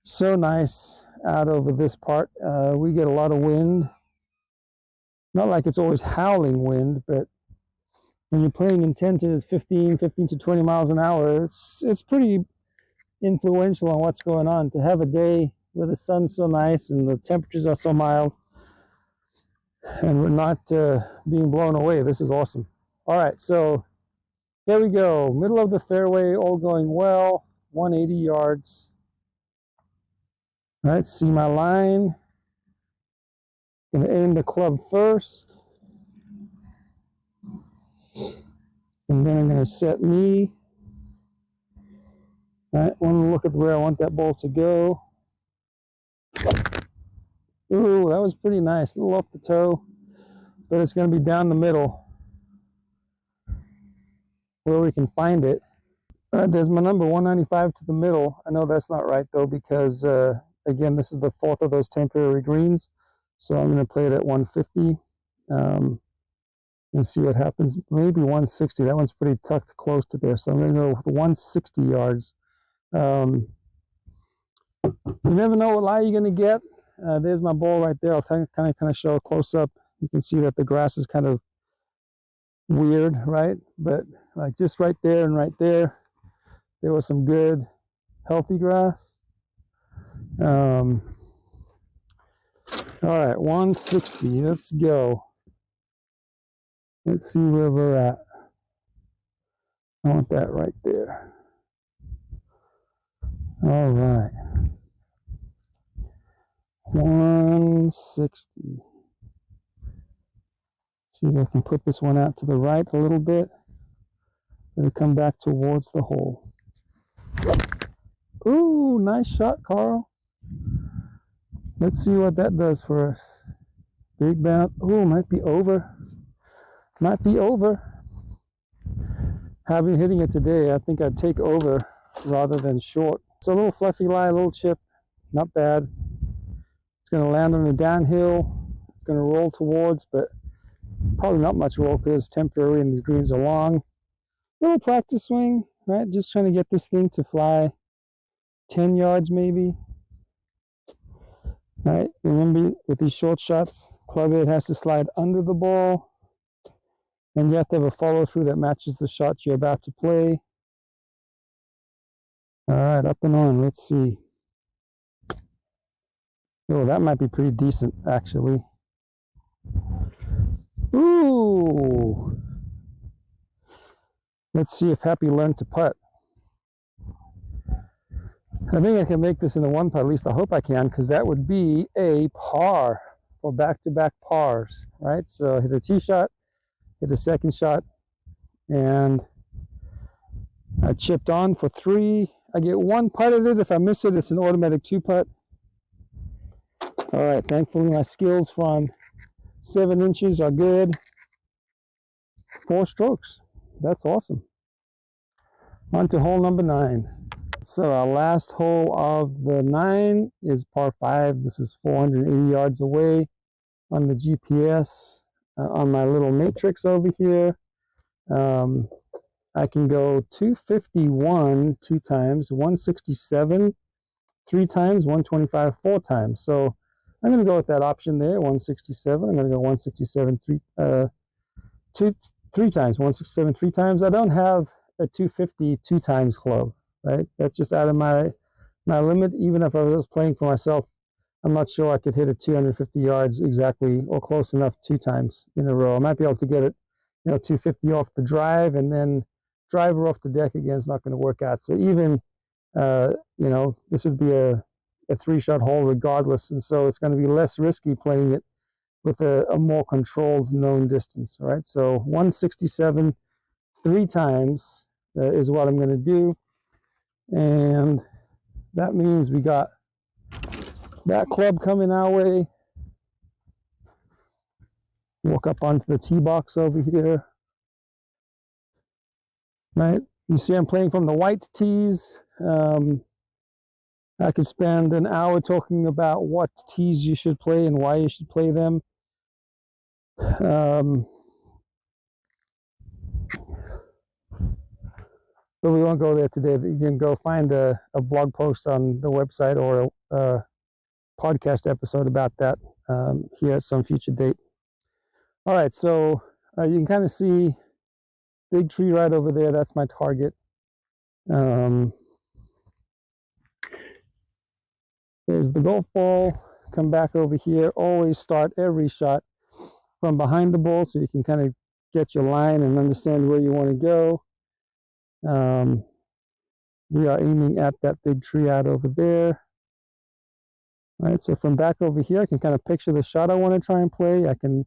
so nice out over this part. We get a lot of wind. Not like it's always howling wind, but when you're playing in 10 to 15 to 20 miles an hour, it's pretty influential on what's going on. To have a day where the sun's so nice and the temperatures are so mild and we're not being blown away, this is awesome. All right, so there we go. Middle of the fairway, all going well. 180 yards. All right, see my line. Gonna aim the club first. And then I'm gonna set me. All right, want to look at where I want that ball to go. Ooh, that was pretty nice. A little off the toe, but it's gonna be down the middle where we can find it. All right, there's my number, 195 to the middle. I know that's not right though, because again, this is the 4th of those temporary greens. So I'm going to play it at 150 and see what happens. Maybe 160. That one's pretty tucked close to there. So I'm going to go with 160 yards. You never know what lie you're going to get. There's my ball right there. I'll kind of show a close up. You can see that the grass is kind of weird, right? But like just right there and right there, there was some good, healthy grass. All right, 160. Let's go. Let's see where we're at. I want that right there. All right. 160. See if I can put this one out to the right a little bit. Let it come back towards the hole. Ooh, nice shot, Carl. Let's see what that does for us. Big bounce. Ooh, might be over. Might be over. Having hitting it today, I think I'd take over rather than short. It's a little fluffy lie, a little chip. Not bad. It's going to land on a downhill. It's going to roll towards, but probably not much roll because it's temporary and these greens are long. Little practice swing, right? Just trying to get this thing to fly 10 yards maybe. Right? Remember, with these short shots, club head has to slide under the ball, and you have to have a follow through that matches the shot you're about to play. All right, up and on. Let's see. Oh, that might be pretty decent, actually. Ooh. Let's see if Happy learned to putt. I think I can make this in a one putt, at least I hope I can, because that would be a par for back-to-back pars, right? So hit a tee shot, hit a second shot, and I chipped on for 3. I get 1 putt at it. If I miss it, it's an automatic 2 putt. All right, thankfully my skills from 7 inches are good. 4 strokes. That's awesome. On to hole number 9. So our last hole of the 9 is par 5. This is 480 yards away on the GPS. On my little matrix over here, I can go 251 2 times, 167 3 times, 125 4 times. So I'm going to go with that option there, 167. I'm going to go 167 3 times, 167 3 times. I don't have a 250 2 times club, right? That's just out of my limit. Even if I was playing for myself, I'm not sure I could hit it 250 yards exactly or close enough 2 times in a row. I might be able to get it, 250 off the drive, and then driver off the deck again is not going to work out. So even, this would be a 3-shot hole regardless, and so it's going to be less risky playing it with a more controlled known distance, right? So 167 3 times is what I'm going to do, and that means we got that club coming our way. Walk up onto the tee box over here, right? You see I'm playing from the white tees. I could spend an hour talking about what tees you should play and why you should play them. But we won't go there today. You can go find a blog post on the website or a podcast episode about that here at some future date. All right, so you can kind of see big tree right over there. That's my target. There's the golf ball. Come back over here. Always start every shot from behind the ball so you can kind of get your line and understand where you want to go. We are aiming at that big tree out over there. All right, so from back over here, I can kind of picture the shot I want to try and play. I can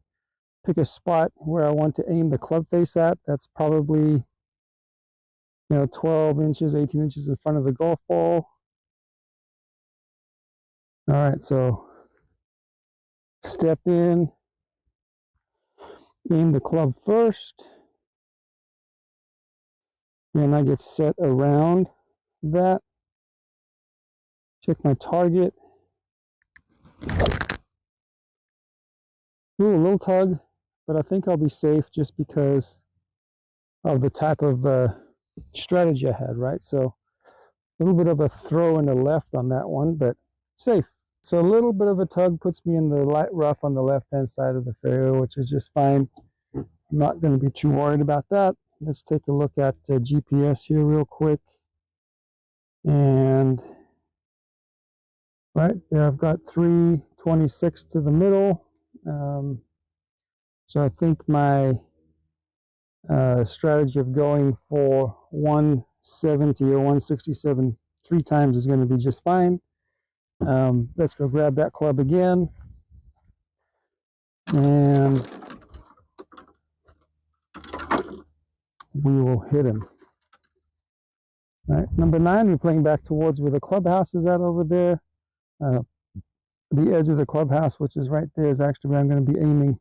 pick a spot where I want to aim the club face at. That's probably, 12 inches, 18 inches in front of the golf ball. All right, so step in, aim the club first, and I get set around that. Check my target. Ooh, a little tug, but I think I'll be safe just because of the type of strategy I had, right? So a little bit of a throw in the left on that one, but safe. So a little bit of a tug puts me in the light rough on the left-hand side of the fairway, which is just fine. I'm not going to be too worried about that. Let's take a look at GPS here real quick. And right there, I've got 326 to the middle. So I think my strategy of going for 170 or 167 3 times is going to be just fine. Let's go grab that club again. And we will hit him. All right, number 9, we're playing back towards where the clubhouse is at over there. The edge of the clubhouse, which is right there, is actually where I'm going to be aiming.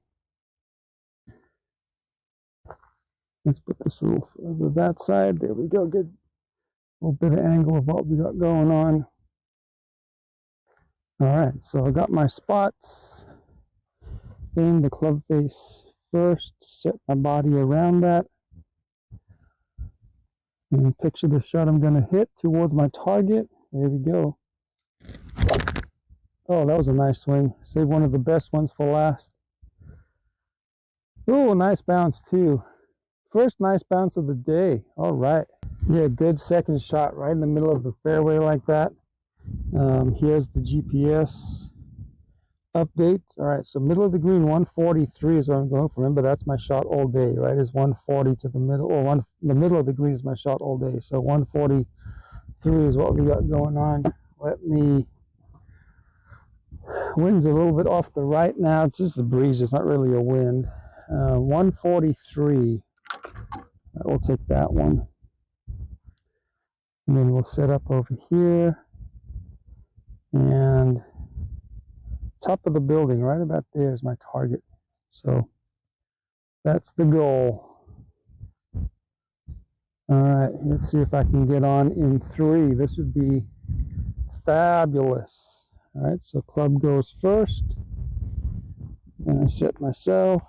Let's put this a little further that side. There we go. Get a little bit of angle of what we got going on. All right, so I got my spots. Aim the club face first. Set my body around that. And picture the shot I'm going to hit towards my target. There we go. Oh, that was a nice swing. Save one of the best ones for last. Oh, nice bounce too. First nice bounce of the day. All right. Yeah, good second shot right in the middle of the fairway like that. Here's the GPS update. All right, so middle of the green, 143 is what I'm going for. Remember, that's my shot all day, right? Is 140 to the middle, or the middle of the green is my shot all day. So 143 is what we got going on. Let me. Wind's a little bit off the right now. It's just a breeze. It's not really a wind. 143. We'll take that one. And then we'll set up over here. And top of the building, right about there is my target. So that's the goal. All right, let's see if I can get on in 3. This would be fabulous. All right, so club goes first. Then I set myself.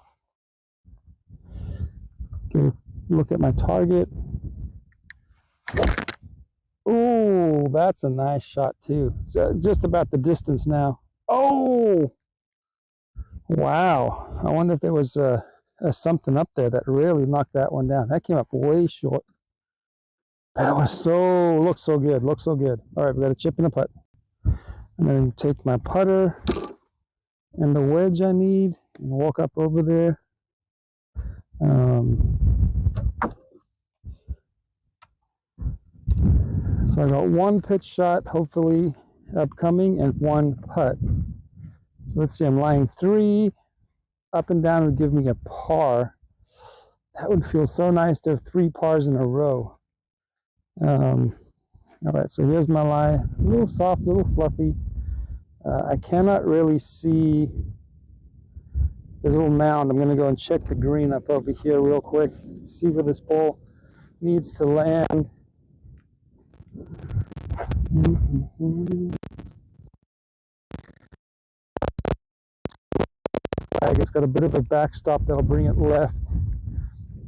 Get a look at my target. Ooh, that's a nice shot too. So just about the distance now. Oh, wow. I wonder if there was something up there that really knocked that one down. That came up way short. That was looked so good, looked so good. All right, we got a chip and a putt. I'm going to take my putter and the wedge I need and walk up over there. So I got 1 pitch shot, hopefully upcoming, and 1 putt. So let's see, I'm lying 3. Up and down would give me a par. That would feel so nice to have 3 pars in a row. All right, so here's my lie. A little soft, a little fluffy. I cannot really see this little mound. I'm going to go and check the green up over here real quick. See where this ball needs to land. Flag. It's got a bit of a backstop that'll bring it left.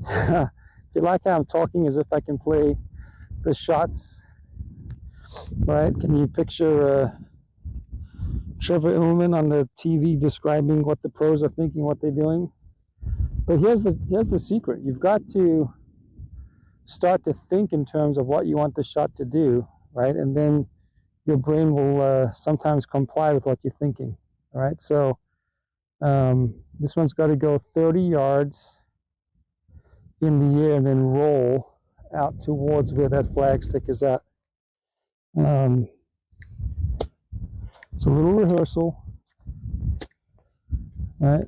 Do you like how I'm talking as if I can play the shots? Right? Can you picture Trevor Ullman on the TV describing what the pros are thinking, what they're doing? But here's the secret. You've got to start to think in terms of what you want the shot to do, right? And then your brain will sometimes comply with what you're thinking, all right? So this one's got to go 30 yards in the air and then roll out towards where that flagstick is at. It's a little rehearsal, right?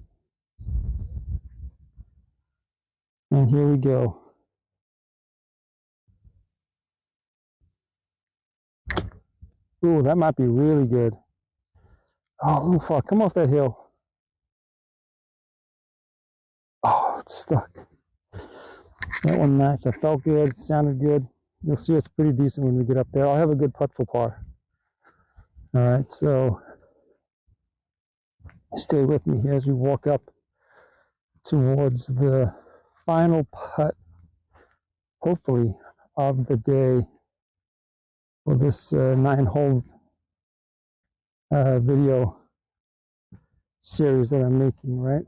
And here we go. Ooh, that might be really good. Oh, a little far. Come off that hill. Oh, it's stuck. That one nice. I felt good. Sounded good. You'll see it's pretty decent when we get up there. I'll have a good putt for par. All right, so stay with me here as we walk up towards the final putt, hopefully, of the day for this 9-hole video series that I'm making, right?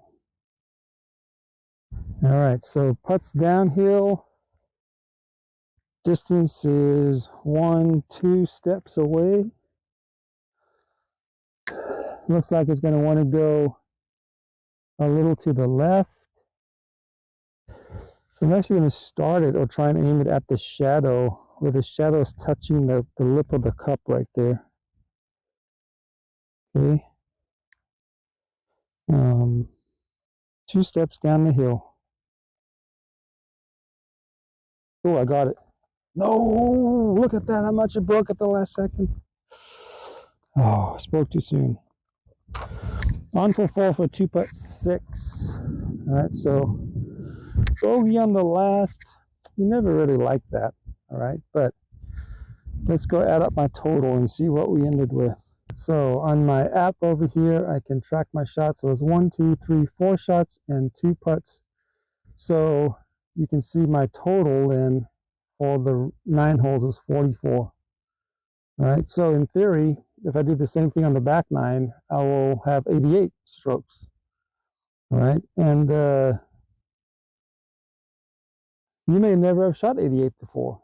All right, so putts downhill. Distance is 1-2 steps away. Looks like it's going to want to go a little to the left. So I'm actually going to start it or try and aim it at the shadow, where the shadow is touching the lip of the cup right there. Okay. 2 steps down the hill. Oh, I got it. No, look at that. How much it broke at the last second. Oh, I spoke too soon. On for 4 for 2 putt 6. All right, so bogey on the last. You never really like that. All right, but let's go add up my total and see what we ended with. So on my app over here, I can track my shots. It was 1, 2, 3, 4 shots and 2 putts. So you can see my total then for the 9 holes was 44. All right, so in theory, if I do the same thing on the back 9, I will have 88 strokes. All right, and you may never have shot 88 before.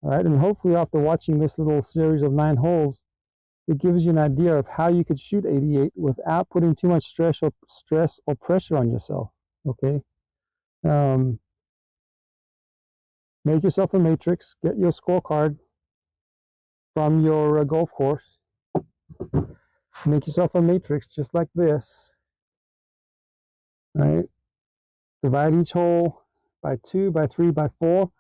All right, and hopefully after watching this little series of 9 holes, it gives you an idea of how you could shoot 88 without putting too much stress or pressure on yourself. Okay, make yourself a matrix, get your scorecard from your golf course. Make yourself a matrix just like this. All right, divide each hole by 2, by 3, by 4.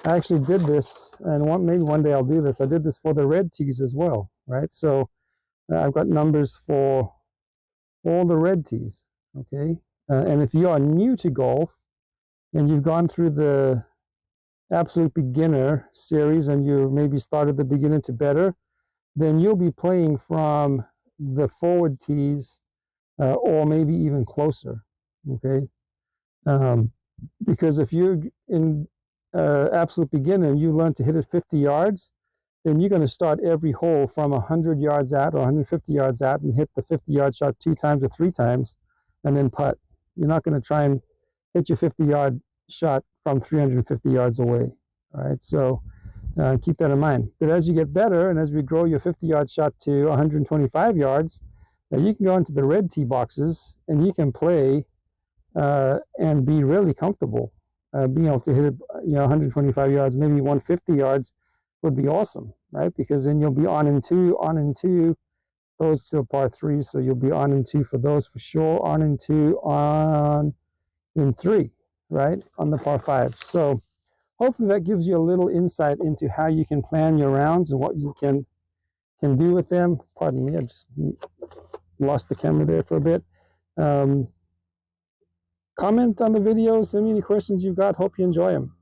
I actually did this, and maybe one day I'll do this. I did this for the red tees as well, right? So I've got numbers for all the red tees, okay? And if you are new to golf and you've gone through the absolute beginner series and you maybe started the beginner to better, then you'll be playing from the forward tees or maybe even closer, okay? Because if you're in absolute beginner and you learn to hit it 50 yards, then you're going to start every hole from 100 yards out or 150 yards out and hit the 50-yard shot 2 times or 3 times and then putt. You're not going to try and hit your 50-yard shot from 350 yards away. All right, so keep that in mind. But as you get better and as we grow your 50-yard shot to 125 yards, you can go into the red tee boxes and you can play and be really comfortable. Being able to hit it, 125 yards, maybe 150 yards would be awesome, right? Because then you'll be on in 2, those to a par 3, so you'll be on in 2 for those for sure, on in 2, on in 3, right? On the par 5. So hopefully that gives you a little insight into how you can plan your rounds and what you can do with them. Pardon me, I just lost the camera there for a bit. Comment on the videos, send me any questions you've got. Hope you enjoy them.